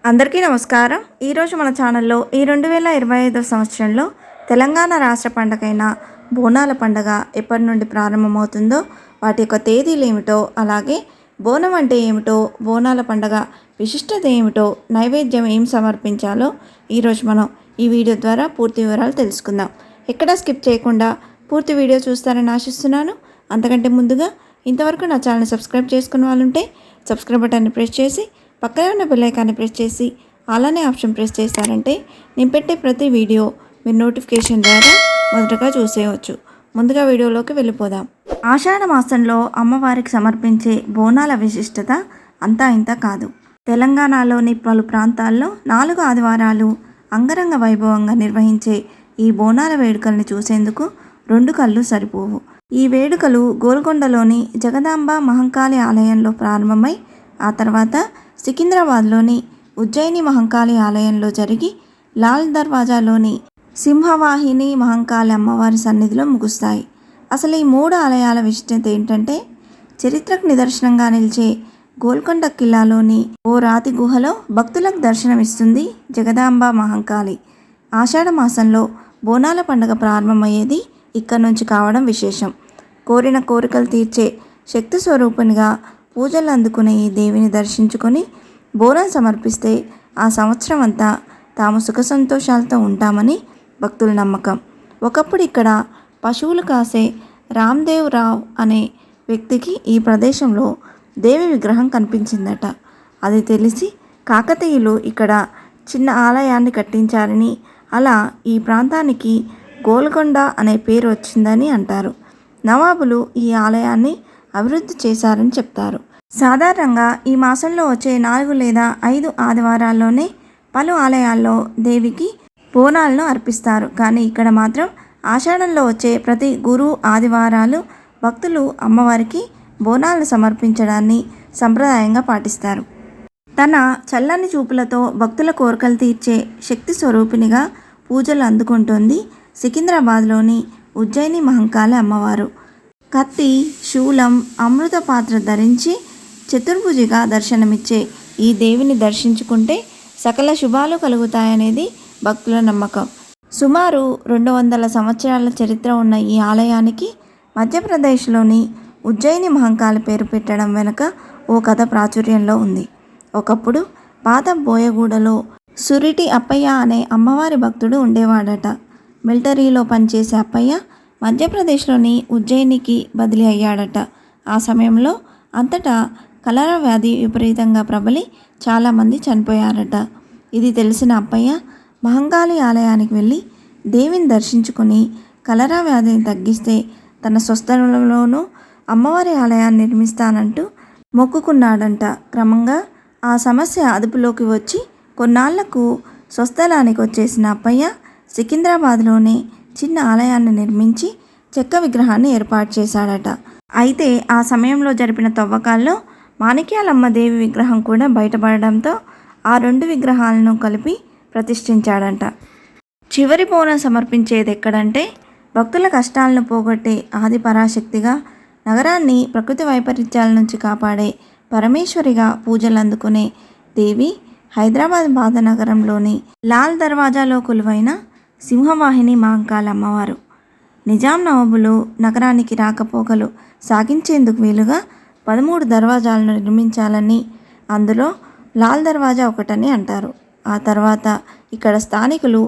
అందరికీ నమస్కారం. ఈరోజు మన ఛానల్లో ఈ 2025 సంవత్సరంలో తెలంగాణ రాష్ట్ర పండగైన బోనాల పండగ ఎప్పటి నుండి ప్రారంభమవుతుందో, వాటి యొక్క తేదీలు ఏమిటో, అలాగే బోనం అంటే ఏమిటో, బోనాల పండగ విశిష్టత ఏమిటో, నైవేద్యం ఏం సమర్పించాలో ఈరోజు మనం ఈ వీడియో ద్వారా పూర్తి వివరాలు తెలుసుకుందాం. ఎక్కడా స్కిప్ చేయకుండా పూర్తి వీడియో చూస్తారని ఆశిస్తున్నాను. అంతకంటే ముందుగా ఇంతవరకు నా ఛానల్ సబ్స్క్రైబ్ చేసుకున్న వాళ్ళు ఉంటే సబ్స్క్రైబ్ బటన్ని ప్రెస్ చేసి పక్కనే ఉన్న బెల్ ఐకాన్ని ప్రెస్ చేసి అలానే ఆప్షన్ ప్రెస్ చేస్తారంటే నేను పెట్టే ప్రతి వీడియో మీరు నోటిఫికేషన్ ద్వారా మొదటగా చూసేయవచ్చు. ముందుగా వీడియోలోకి వెళ్ళిపోదాం. ఆషాఢ మాసంలో అమ్మవారికి సమర్పించే బోనాల విశిష్టత అంతా ఇంత కాదు. తెలంగాణలోని పలు ప్రాంతాల్లో 4 ఆదివారాలు అంగరంగ వైభవంగా నిర్వహించే ఈ బోనాల వేడుకల్ని చూసేందుకు 2 కళ్ళు సరిపోవు. ఈ వేడుకలు గోల్కొండలోని జగదాంబ మహంకాళి ఆలయంలో ప్రారంభమై ఆ తర్వాత సికింద్రాబాద్లోని ఉజ్జయిని మహంకాళి ఆలయంలో జరిగి లాల్ దర్వాజాలోని సింహవాహిని మహంకాళి అమ్మవారి సన్నిధిలో ముగుస్తాయి. అసలు ఈ 3 ఆలయాల విశిష్టత ఏంటంటే, చరిత్రకు నిదర్శనంగా నిలిచే గోల్కొండ కిల్లాలోని ఓ రాతి గుహలో భక్తులకు దర్శనమిస్తుంది జగదాంబ మహంకాళి. ఆషాఢ మాసంలో బోనాల పండుగ ప్రారంభమయ్యేది ఇక్కడి నుంచి కావడం విశేషం. కోరిన కోరికలు తీర్చే శక్తి స్వరూపునిగా పూజలు అందుకునే ఈ దేవిని దర్శించుకొని బోనం సమర్పిస్తే ఆ సంవత్సరం అంతా తాము సుఖ సంతోషాలతో ఉంటామని భక్తుల నమ్మకం. ఒకప్పుడు ఇక్కడ పశువులు కాసే రామ్దేవ్ రావ్ అనే వ్యక్తికి ఈ ప్రదేశంలో దేవి విగ్రహం కనిపించిందట. అది తెలిసి కాకతీయులు ఇక్కడ చిన్న ఆలయాన్ని కట్టించారని, అలా ఈ ప్రాంతానికి గోల్కొండ అనే పేరు వచ్చిందని అంటారు. నవాబులు ఈ ఆలయాన్ని అభివృద్ధి చేశారని చెప్తారు. సాధారణంగా ఈ మాసంలో వచ్చే 4 లేదా 5 ఆదివారాల్లోనే పలు ఆలయాల్లో దేవికి బోనాలను అర్పిస్తారు. కానీ ఇక్కడ మాత్రం ఆషాఢంలో వచ్చే ప్రతి గురు ఆదివారాలు భక్తులు అమ్మవారికి బోనాలను సమర్పించడాన్ని సంప్రదాయంగా పాటిస్తారు. తన చల్లని చూపులతో భక్తుల కోరికలు తీర్చే శక్తి స్వరూపినిగా పూజలు అందుకుంటోంది సికింద్రాబాద్లోని ఉజ్జయిని మహంకాళి అమ్మవారు. కత్తి, శూలం, అమృత పాత్ర ధరించి చతుర్భుజిగా దర్శనమిచ్చే ఈ దేవిని దర్శించుకుంటే సకల శుభాలు కలుగుతాయనేది భక్తుల నమ్మకం. సుమారు 200 సంవత్సరాల చరిత్ర ఉన్న ఈ ఆలయానికి మధ్యప్రదేశ్లోని ఉజ్జయిని మహంకాళి పేరు పెట్టడం వెనుక ఓ కథ ప్రాచుర్యంలో ఉంది. ఒకప్పుడు పాత బోయగూడలో సురిటి అప్పయ్య అనే అమ్మవారి భక్తుడు ఉండేవాడట. మిలిటరీలో పనిచేసే అప్పయ్య మధ్యప్రదేశ్లోని ఉజ్జయినికి బదిలీ అయ్యాడట. ఆ సమయంలో అంతటా కలరా వ్యాధి విపరీతంగా ప్రబలి చాలామంది చనిపోయారట. ఇది తెలిసిన అప్పయ్య మహంకాళి ఆలయానికి వెళ్ళి దేవిని దర్శించుకుని కలరా వ్యాధిని తగ్గిస్తే తన స్వస్థలంలోనూ అమ్మవారి ఆలయాన్ని నిర్మిస్తానంటూ మొక్కుకున్నాడంట. క్రమంగా ఆ సమస్య అదుపులోకి వచ్చి కొన్నాళ్లకు స్వస్థలానికి వచ్చేసిన అప్పయ్య సికింద్రాబాద్లోనే చిన్న ఆలయాన్ని నిర్మించి చెక్క విగ్రహాన్ని ఏర్పాటు చేశాడట. అయితే ఆ సమయంలో జరిపిన తవ్వకాల్లో మాణిక్యాలమ్మ దేవి విగ్రహం కూడా బయటపడడంతో ఆ 2 విగ్రహాలను కలిపి ప్రతిష్ఠించాడంట. చివరి బోనం సమర్పించేది ఎక్కడంటే, భక్తుల కష్టాలను పోగొట్టే ఆది పరాశక్తిగా, నగరాన్ని ప్రకృతి వైపరీత్యాల నుంచి కాపాడే పరమేశ్వరిగా పూజలు అందుకునే దేవి హైదరాబాద్ భారతనగరంలోని లాల్ దర్వాజాలో కొలువైన సింహవాహిని మహంకాళి అమ్మవారు. నిజాం నవాబులు నగరానికి రాకపోకలు సాగించేందుకు వీలుగా 13 దర్వాజాలను నిర్మించాలని, అందులో లాల్ దర్వాజా ఒకటని అంటారు. ఆ తర్వాత ఇక్కడ స్థానికులు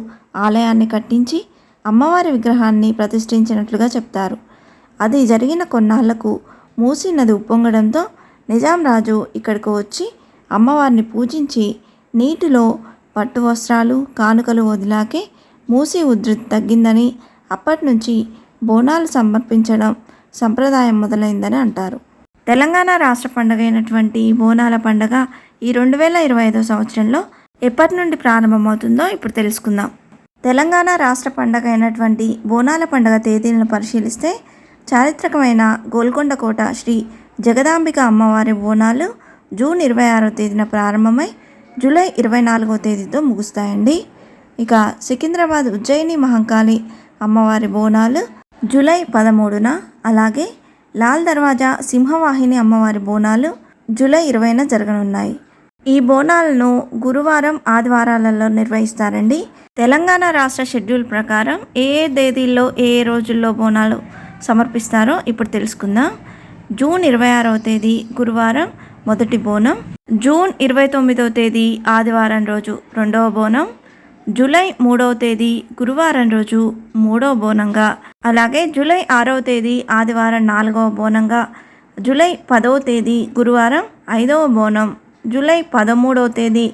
ఆలయాన్ని కట్టించి అమ్మవారి విగ్రహాన్ని ప్రతిష్ఠించినట్లుగా చెప్తారు. అది జరిగిన కొన్నాళ్లకు మూసీ నది ఉప్పొంగడంతో నిజాం రాజు ఇక్కడికి వచ్చి అమ్మవారిని పూజించి నీటిలో పట్టు వస్త్రాలు, కానుకలు వదిలాకే మూసీ ఉధృతి తగ్గిందని, అప్పటి నుంచి బోనాలు సమర్పించడం సంప్రదాయం మొదలైందని అంటారు. తెలంగాణ రాష్ట్ర పండుగ అయినటువంటి బోనాల పండుగ ఈ 2025 సంవత్సరంలో ఎప్పటి నుండి ప్రారంభమవుతుందో ఇప్పుడు తెలుసుకుందాం. తెలంగాణ రాష్ట్ర పండుగ అయినటువంటి బోనాల పండుగ తేదీలను పరిశీలిస్తే, చారిత్రకమైన గోల్కొండ కోట శ్రీ జగదాంబిక అమ్మవారి బోనాలు జూన్ 26వ తేదీన ప్రారంభమై జూలై 24వ తేదీతో ముగుస్తాయండి. ఇక సికింద్రాబాద్ ఉజ్జయిని మహంకాళి అమ్మవారి బోనాలు జూలై 13న, అలాగే లాల్ దర్వాజా సింహవాహిని అమ్మవారి బోనాలు జూలై 20న జరగనున్నాయి. ఈ బోనాలను గురువారం ఆదివారాలలో నిర్వహిస్తారండి. తెలంగాణ రాష్ట్ర షెడ్యూల్ ప్రకారం ఏ ఏ తేదీల్లో ఏ ఏ రోజుల్లో బోనాలు సమర్పిస్తారో ఇప్పుడు తెలుసుకుందాం. జూన్ 26వ తేదీ గురువారం మొదటి బోనం, జూన్ 29వ తేదీ ఆదివారం రోజు రెండవ బోనం, జూలై 3వ తేదీ గురువారం రోజు మూడవ బోనంగా, అలాగే జూలై 6వ తేదీ ఆదివారం 4వ బోనంగా, జూలై 10వ తేదీ గురువారం 5వ బోనం, జూలై 13వ తేదీ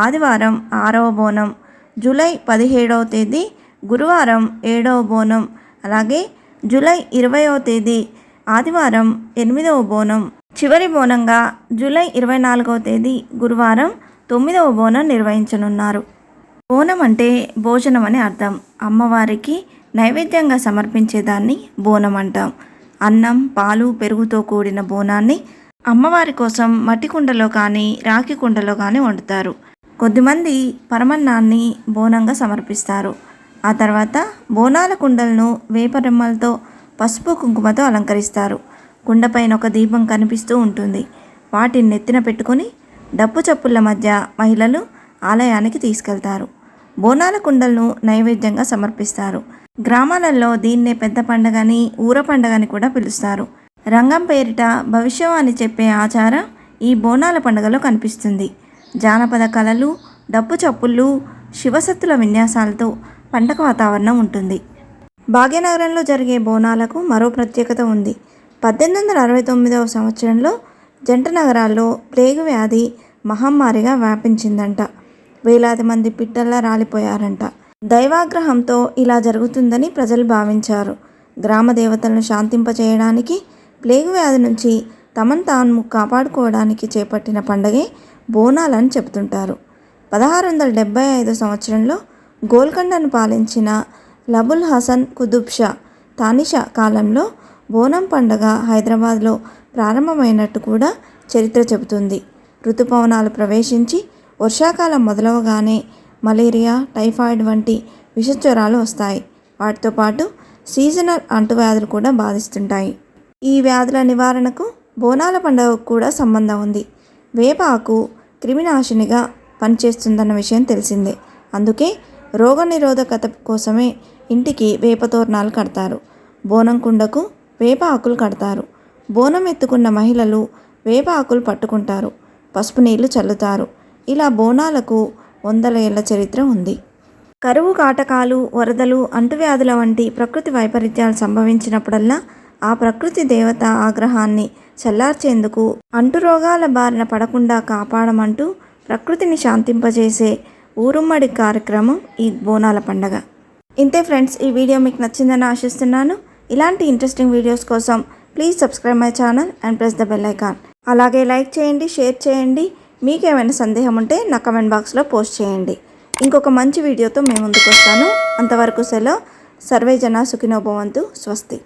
ఆదివారం 6వ బోనం, జూలై 17వ తేదీ గురువారం 7వ బోనం, అలాగే జూలై 20వ తేదీ ఆదివారం 8వ బోనం, చివరి బోనంగా జూలై 24వ తేదీ గురువారం 9వ బోనం నిర్వహించనున్నారు. బోనం అంటే భోజనం అని అర్థం. అమ్మవారికి నైవేద్యంగా సమర్పించేదాన్ని బోనం అంటాం. అన్నం, పాలు, పెరుగుతో కూడిన బోనాన్ని అమ్మవారి కోసం మట్టి కుండలో కానీ రాగి కుండలో కానీ వండుతారు. కొద్దిమంది పరమన్నాన్ని బోనంగా సమర్పిస్తారు. ఆ తర్వాత బోనాల కుండలను వేపరెమ్మలతో పసుపు కుంకుమతో అలంకరిస్తారు. కుండపైన ఒక దీపం కనిపిస్తూ ఉంటుంది. వాటిని నెత్తిన పెట్టుకొని డప్పు చప్పుళ్ళ మధ్య మహిళలు ఆలయానికి తీసుకెళ్తారు. బోనాల కుండలను నైవేద్యంగా సమర్పిస్తారు. గ్రామాలలో దీన్నే పెద్ద పండగని, ఊర పండగని కూడా పిలుస్తారు. రంగం పేరిట భవిష్యవాణి చెప్పే ఆచారం ఈ బోనాల పండుగలో కనిపిస్తుంది. జానపద కళలు, డప్పు చప్పుళ్ళు, శివసత్తుల విన్యాసాలతో పండగ వాతావరణం ఉంటుంది. భాగ్యనగరంలో జరిగే బోనాలకు మరో ప్రత్యేకత ఉంది. 1869వ సంవత్సరంలో జంట నగరాల్లో ప్లేగు వ్యాధి మహమ్మారిగా వ్యాపించిందంట. వేలాది మంది పిట్టల్లా రాలిపోయారంట. దైవాగ్రహంతో ఇలా జరుగుతుందని ప్రజలు భావించారు. గ్రామ దేవతలను శాంతింపచేయడానికి, ప్లేగు వ్యాధి నుంచి తమను తాను కాపాడుకోవడానికి చేపట్టిన పండగే బోనాలని చెబుతుంటారు. 1675 సంవత్సరంలో గోల్కొండను పాలించిన లబుల్ హసన్ కుతుబ్ షా తానిషా కాలంలో బోనం పండగ హైదరాబాద్లో ప్రారంభమైనట్టు కూడా చరిత్ర చెబుతుంది. ఋతుపవనాలు ప్రవేశించి వర్షాకాలం మొదలవగానే మలేరియా, టైఫాయిడ్ వంటి విషజ్వరాలు వస్తాయి. వాటితో పాటు సీజనల్ అంటువ్యాధులు కూడా బాధిస్తుంటాయి. ఈ వ్యాధుల నివారణకు బోనాల పండుగకు కూడా సంబంధం ఉంది. వేప ఆకు క్రిమినాశినిగా పనిచేస్తుందన్న విషయం తెలిసిందే. అందుకే రోగనిరోధకత కోసమే ఇంటికి వేప తోరణాలు కడతారు. బోనం కుండకు వేప ఆకులు కడతారు. బోనం ఎత్తుకున్న మహిళలు వేప ఆకులు పట్టుకుంటారు, పసుపు నీళ్లు చల్లుతారు. ఇలా బోనాలకు 100 ఏళ్ల చరిత్ర ఉంది. కరువు కాటకాలు, వరదలు, అంటువ్యాధుల వంటి ప్రకృతి వైపరీత్యాలు సంభవించినప్పుడల్లా ఆ ప్రకృతి దేవత ఆగ్రహాన్ని చల్లార్చేందుకు, అంటురోగాల బారిన పడకుండా కాపాడమంటూ ప్రకృతిని శాంతింపజేసే ఊరుమ్మడి కార్యక్రమం ఈ బోనాల పండగ. ఇంతే ఫ్రెండ్స్, ఈ వీడియో మీకు నచ్చిందని ఆశిస్తున్నాను. ఇలాంటి ఇంట్రెస్టింగ్ వీడియోస్ కోసం please subscribe my channel and press the bell icon. అలాగే లైక్ చేయండి, షేర్ చేయండి. మీకు ఏమైనా సందేహం ఉంటే నా కమెంట్ బాక్స్లో పోస్ట్ చేయండి. ఇంకొక మంచి వీడియోతో మేము ముందుకు వస్తాను. అంతవరకు సెలవు. సర్వే జన సుఖినో భవంతు. స్వస్తి.